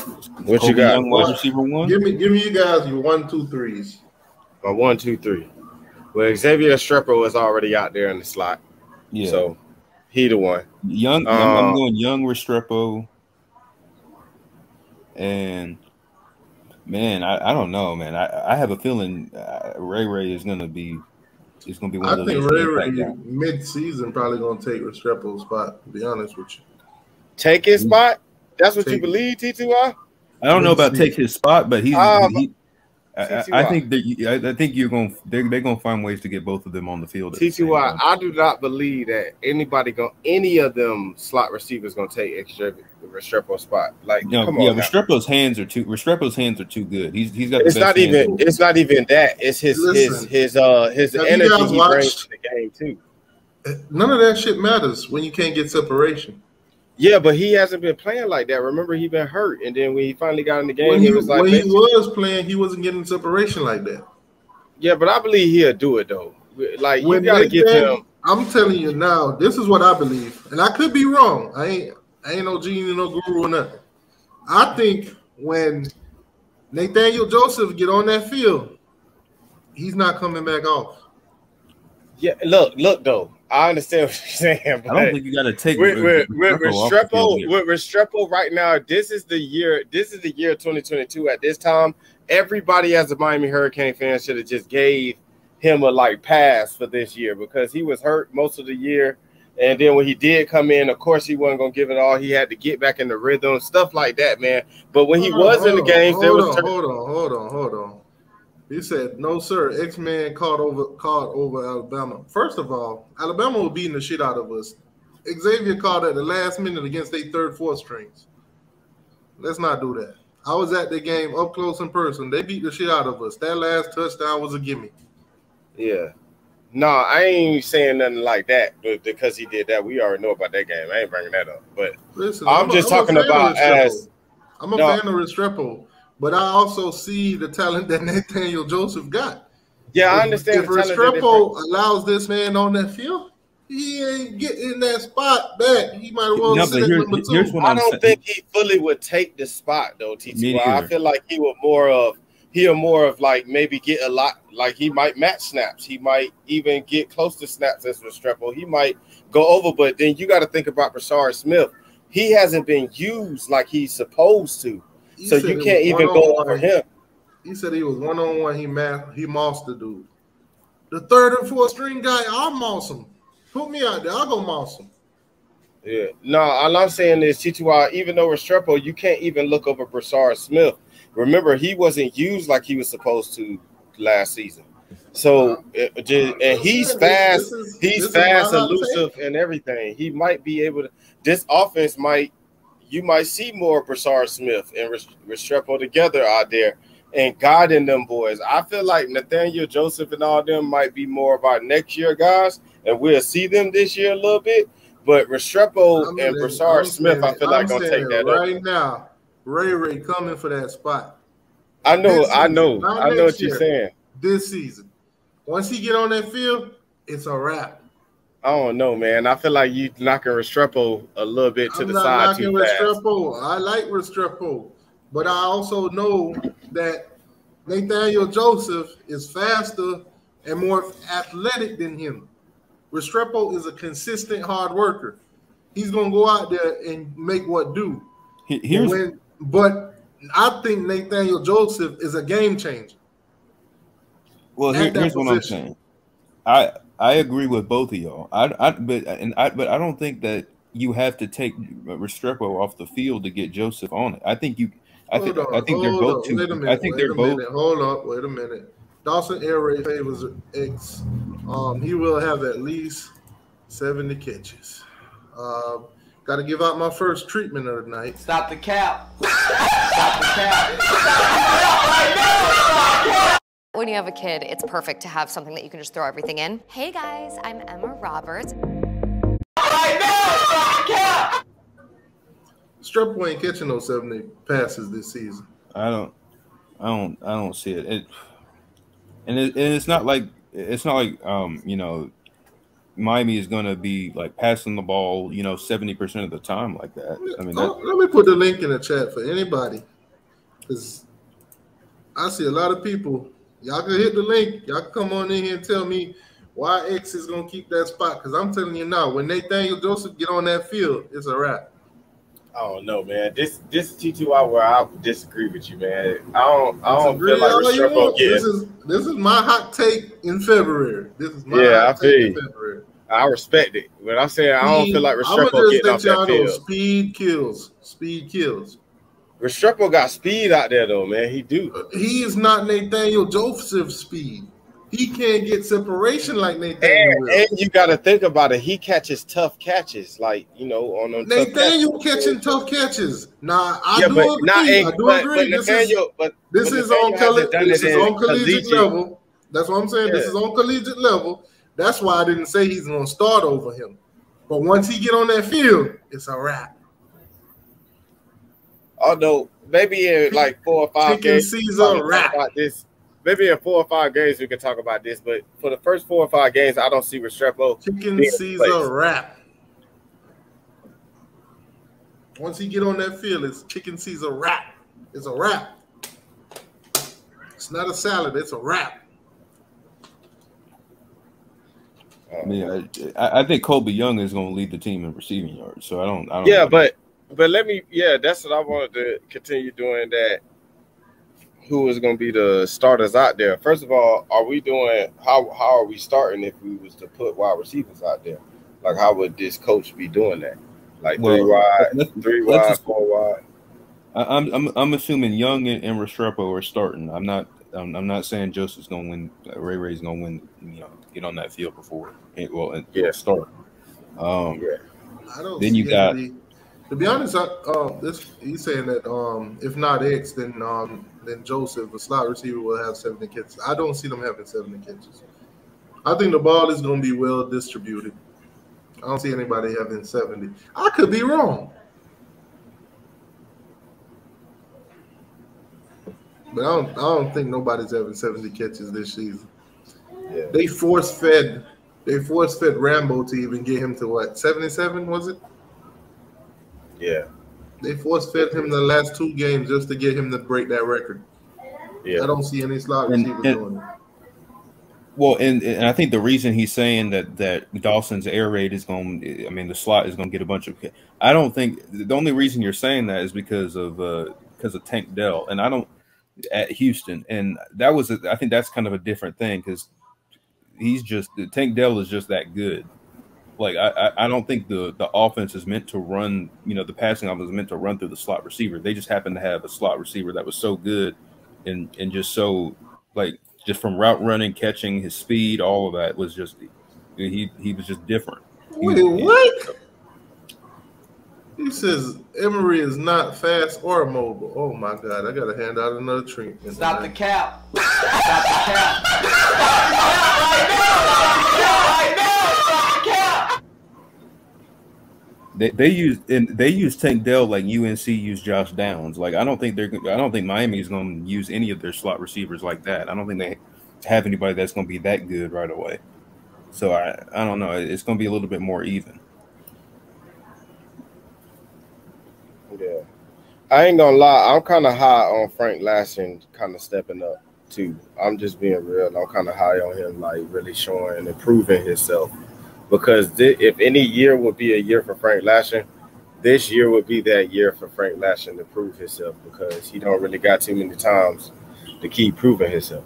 What Kobe you got? Young, wide receiver one. Give me you guys your 1, 2, 3s. My 1, 2, 3. Well, Xavier Restrepo is already out there in the slot. Yeah. So he the one. I'm going Young Restrepo. And man, I don't know, man. I have a feeling Ray is gonna be one of those. I think Ray mid-season probably gonna take Restrepo's spot. To be honest with you, take his spot. That's what you believe, TTY? I don't know about take his spot, but I think they're gonna find ways to get both of them on the field. TTY, I do not believe that any of them slot receivers gonna take Restrepo's spot. Like, come on, Restrepo's hands are too good. He's got. It's not even that. It's his energy he brings to the game too. None of that shit matters when you can't get separation. Yeah, but he hasn't been playing like that. Remember, he been hurt, and then when he finally got in the game, when he was playing, he wasn't getting separation like that. Yeah, but I believe he'll do it though. Like, you gotta give him. I'm telling you now, this is what I believe, and I could be wrong. I ain't no genie, no guru or nothing. I think when Nathanael Joseph get on that field, he's not coming back off. Yeah, look though. I understand what you're saying, but I don't think you got to take with Restrepo right now. This is the year 2022. At this time, everybody as a Miami Hurricane fan should have just gave him a pass for this year because he was hurt most of the year, and then when he did come in, of course he wasn't gonna give it all. He had to get back in the rhythm, stuff like that, man. But when he was in the games, there was hold on. He said, "No, sir. X-Men caught over Alabama." First of all, Alabama was beating the shit out of us. Xavier called at the last minute against their third, fourth strings. Let's not do that. I was at the game up close in person. They beat the shit out of us. That last touchdown was a gimme. Yeah. No, I ain't saying nothing like that because he did that. We already know about that game. I ain't bringing that up. But listen, I'm just talking about as I'm a fan of Restrepo. But I also see the talent that Nathanael Joseph got. Yeah, I understand. If Restrepo allows this man on that field, he ain't getting that spot back. He might as well sit at number 2. I don't think he fully would take the spot though, TTY. I feel like he'll more of like maybe get a lot. Like he might match snaps. He might even get close to snaps as Restrepo. He might go over, but then you got to think about Brashard Smith. He hasn't been used like he's supposed to. So you can't even go over him. He said he was one-on-one. He mossed the dude. The third and fourth string guy, I'll moss him. Put me out there. I'll go moss him. Yeah. No, all I'm saying is, TTY, even though Restrepo, you can't even look over Brashard Smith. Remember, he wasn't used like he was supposed to last season. So, and he's fast. He's fast, elusive, and everything. He might be able to – this offense you might see more of Brashard Smith and Restrepo together out there and guiding them boys. I feel like Nathanael Joseph and all them might be more of our next year guys, and we'll see them this year a little bit. But Restrepo and Brashard Smith, I feel like gonna take that right now. Ray coming for that spot. I know what you're saying. This season, once he get on that field, it's a wrap. I don't know, man. I feel like you knocking Restrepo a little bit to the side too fast. Restrepo. I like Restrepo, but I also know that Nathanael Joseph is faster and more athletic than him. Restrepo is a consistent hard worker. He's gonna go out there and make what do. But I think Nathanael Joseph is a game changer. Well, here's what I'm saying. I agree with both of y'all. But I don't think that you have to take Restrepo off the field to get Joseph on it. I think they're both too. I think they're both. Hold up, wait a minute. Dawson Air Raid favors X. He will have at least 70 catches. Got to give out my first treatment of the night. Stop the cap. Stop the cap. When you have a kid, it's perfect to have something that you can just throw everything in. Hey guys, I'm Emma Roberts. Restrepo ain't catching no 70 passes this season. I don't see it. It's not like Miami is going to be like passing the ball 70% of the time like that. I mean, let me put the link in the chat for anybody Because I see a lot of people. Y'all can hit the link. Y'all can come on in here and tell me why X is gonna keep that spot. Because I'm telling you now, when Nathaniel Joseph get on that field, it's a wrap. I don't know, man. This is T2I where I disagree with you, man. I don't feel like Restrepo getting. This is my hot take in February. This is my hot take in February. I respect it, but I'm saying I don't feel like Restrepo getting off that field. Speed kills. Speed kills. Restrepo got speed out there, though, man. He do. He is not Nathaniel Joseph's speed. He can't get separation like Nathaniel will. And you got to think about it. He catches tough catches, like, you know, on them. Nathaniel catching tough catches. Nah, I do agree. This is on collegiate level. That's what I'm saying. Yeah. This is on collegiate level. That's why I didn't say he's going to start over him. But once he get on that field, it's a wrap. Although maybe in like 4 or 5 games, about this. Maybe in 4 or 5 games we can talk about this, but for the first 4 or 5 games, I don't see Restrepo. Chicken Caesar wrap. Once he get on that field, it's Chicken Caesar wrap. It's a wrap. It's not a salad. It's a wrap. I think Kobe Young is going to lead the team in receiving yards. So I don't. Yeah, but let me. Yeah, that's what I wanted to continue doing. That. Who is going to be the starters out there? First of all, are we doing how are we starting if we was to put wide receivers out there? Like, how would this coach be doing that? Like 3 wide, 4 wide. I'm assuming Young and Restrepo are starting. I'm not saying Joseph's going to win. Ray's going to win. You know, get on that field before. Start. I don't. Then you got. To be honest, he's saying that if not X, then Joseph, the slot receiver, will have 70 catches. I don't see them having 70 catches. I think the ball is going to be well distributed. I don't see anybody having 70. I could be wrong. But I don't think nobody's having 70 catches this season. Yeah. They force fed Rambo to even get him to what, 77 was it? Yeah. They force-fed him the last 2 games just to get him to break that record. Yeah. I don't see any slot receivers doing it. Well, and I think the reason he's saying that Dawson's air raid is going, the slot is going to get a bunch of. I don't think the only reason you're saying that is because of Tank Dell, and I don't at Houston, and that was I think that's kind of a different thing because Tank Dell is just that good. Like I don't think the offense is meant to run. You know, the passing offense is meant to run through the slot receiver. They just happen to have a slot receiver that was so good, and just so like just from route running, catching, his speed, all of that was just he was just different. Wait, what? He says Emory is not fast or mobile. Oh my God! I gotta hand out another treatment. Stop the cap! Stop the cap! Stop the cap! They use Tank Dell like UNC used Josh Downs. Like I don't think Miami is going to use any of their slot receivers like that. I don't think they have anybody that's going to be that good right away. So I don't know. It's going to be a little bit more even. Yeah, I ain't gonna lie. I'm kind of high on Frank Lashin kind of stepping up too. I'm just being real. I'm kind of high on him, like really showing and improving himself. Because if any year would be a year for Frank Lashin, this year would be that year for Frank Lashin to prove himself because he don't really got too many times to keep proving himself.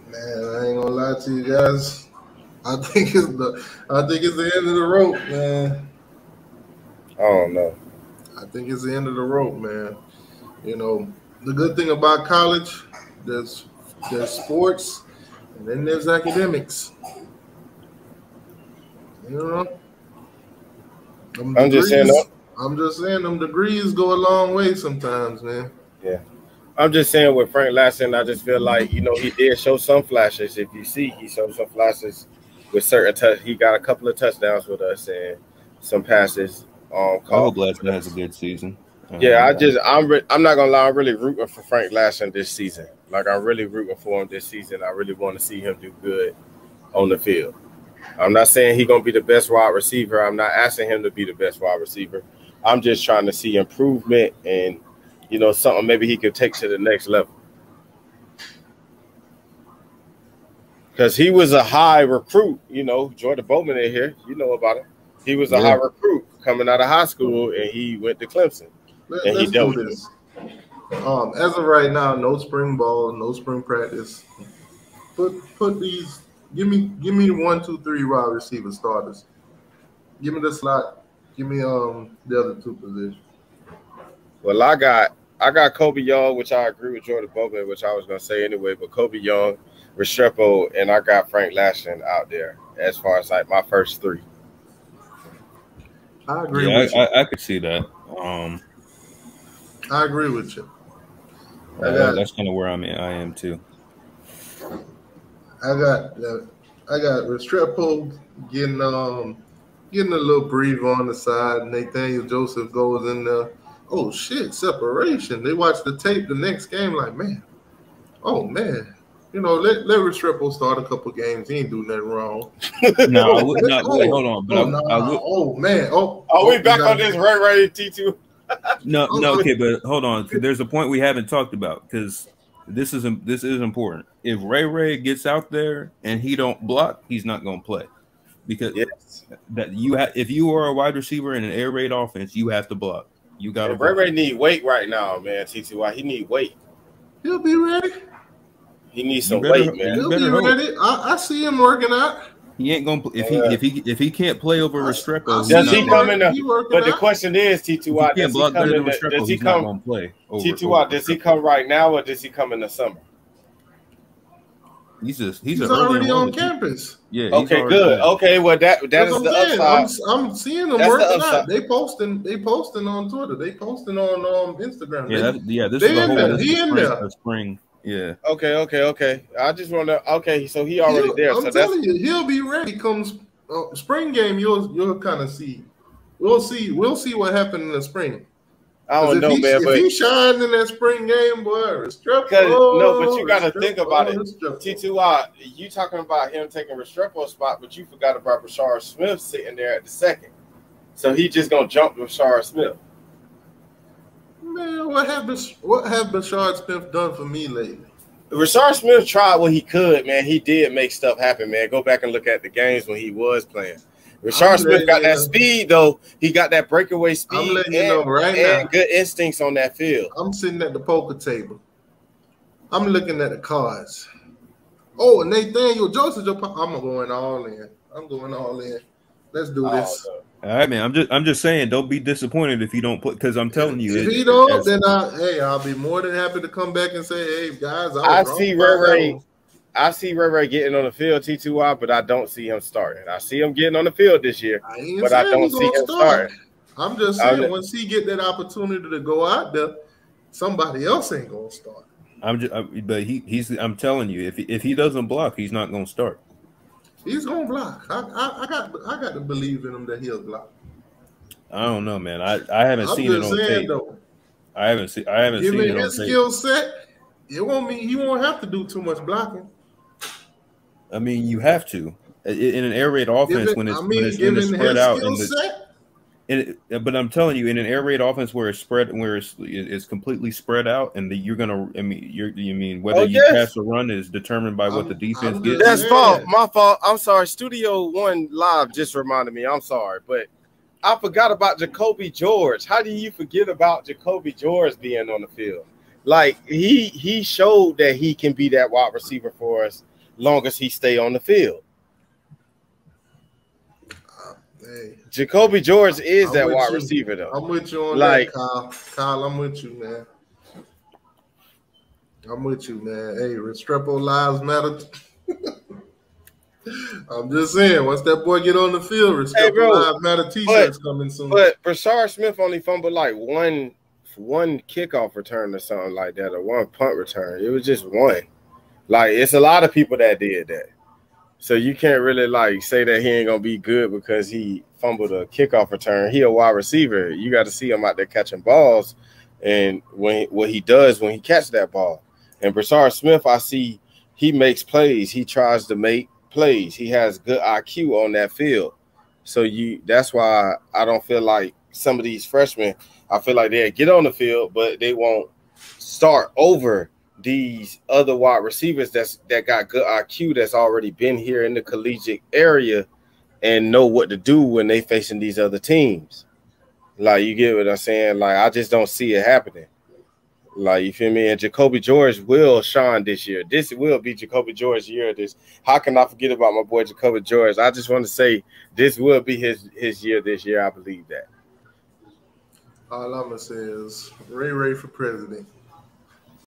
Man, I ain't gonna lie to you guys. I think it's the end of the rope, man. I don't know. I think it's the end of the rope, man. You know, the good thing about college, there's sports. And then there's academics. You know? I'm just saying them degrees go a long way sometimes, man. Yeah. I'm just saying with Frank Lashin, I just feel like, you know, he did show some flashes. If you see, he showed some flashes with certain he got a couple of touchdowns with us and some passes. I hope Lashin has a good season. Yeah, I'm not gonna lie, I'm really rooting for Frank Lashin this season. Like I'm really rooting for him this season. I really want to see him do good on the field. I'm not saying he's gonna be the best wide receiver. I'm not asking him to be the best wide receiver. I'm just trying to see improvement and, you know, something maybe he could take to the next level. Because he was a high recruit, you know, Jordan Bowman in here, you know about him. He was a high recruit coming out of high school, and he went to Clemson. Let's do this. As of right now, no spring ball, no spring practice. Put these. Give me 1, 2, 3 wide receiver starters. Give me the slot. Give me the other 2 positions. Well, I got Kobe Young, which I agree with Jordan Bowman, which I was gonna say anyway. But Kobe Young, Restrepo, and I got Frank Lashlin out there as far as like my first 3. I agree with you. I could see that. I agree with you. That's kind of where I am too. I got Restrepo getting a little breathe on the side. Nathanael Joseph goes in there. Oh shit, separation. They watch the tape the next game like, man. Oh man. You know, let Restrepo start a couple games. He ain't do nothing wrong. No, I would not. Wait, hold on. But I would. Oh man. We back on this Ray T2. No, okay, but hold on. There's a point we haven't talked about because this is important. If Ray gets out there and he don't block, he's not going to play because if you are a wide receiver in an air raid offense, you have to block. You got to. Ray need weight right now, man. TTY, he need weight. He'll be ready. He needs some weight, man. He'll be ready. I see him working out. He ain't gonna if he can't play over Restrepo. Does he come in? But the question is, T2Y, does he come in? Does he come? T2Y, does he come right now or does he come in the summer? He's already on campus. Yeah. Okay, good. Okay, well that is the upside. I'm seeing them working out. They posting on Twitter. They posting on Instagram. This is the whole spring. Yeah. Okay. I just want to. Okay, so he already there. I'm telling you, he'll be ready. Comes spring game, you'll kind of see. We'll see what happened in the spring. I don't know, man. If he shined in that spring game, boy, Restrepo. No, but you got to think about it. T2Y, you talking about him taking Restrepo's spot, but you forgot about Rashard Smith sitting there at the second. So he just gonna jump Rashard Smith. Man, what have Rashard Smith done for me lately? Rashard Smith tried what he could, man. He did make stuff happen, man. Go back and look at the games when he was playing. Rashard Smith got that speed, though. He got that breakaway speed. I'm letting you know right now. Good instincts on that field. I'm sitting at the poker table. I'm looking at the cards. Oh, Nathanael Joseph, I'm going all in. Let's do this. All right, man. I'm just saying, don't be disappointed if you don't put, because I'm telling you, if he don't, then I'll be more than happy to come back and say, hey guys, I see Ray getting on the field, T2Y, but I don't see him starting. I see him getting on the field this year, but I don't see him starting. I'm just saying, once he get that opportunity to go out there, somebody else ain't gonna start. I'm telling you, if he doesn't block, he's not gonna start. He's gonna block. I got to believe in him that he'll block. I don't know, man. I haven't seen it on tape. Though, I haven't seen it on tape. Given his skill set, it won't mean he won't have to do too much blocking. I mean, you have to in an air raid offense when it's spread out. But I'm telling you, in an air raid offense where it's completely spread out, and you're gonna. I mean, you mean whether you pass or run is determined by what the defense gets. That's my fault. I'm sorry. Studio One Live just reminded me. I'm sorry, but I forgot about Jacoby George. How do you forget about Jacoby George being on the field? Like he showed that he can be that wide receiver for us, long as he stay on the field. Hey, Jacoby George is that wide receiver, though. I'm with you on that, Kyle. Kyle, I'm with you, man. Hey, Restrepo lives matter. I'm just saying, once that boy get on the field, Restrepo lives matter t-shirts coming soon. But Rashard Smith only fumbled like one kickoff return or something like that, or one punt return. It was just one. Like, it's a lot of people that did that. So you can't really like say that he ain't gonna be good because he fumbled a kickoff return. He a wide receiver. You got to see him out there catching balls, and what he does when he catches that ball. And Rashard Smith, I see he makes plays. He tries to make plays. He has good IQ on that field. So that's why I don't feel like some of these freshmen, I feel like they'll get on the field, but they won't start over these other wide receivers that got good IQ, that's already been here in the collegiate area and know what to do when they facing these other teams. Like, you get what I'm saying? Like, I just don't see it happening. Like, you feel me? And Jacoby George will shine this year. This will be Jacoby George's year. How can I forget about my boy Jacoby George? I just want to say this will be his year this year. I believe that. All I'm gonna say is Ray for president.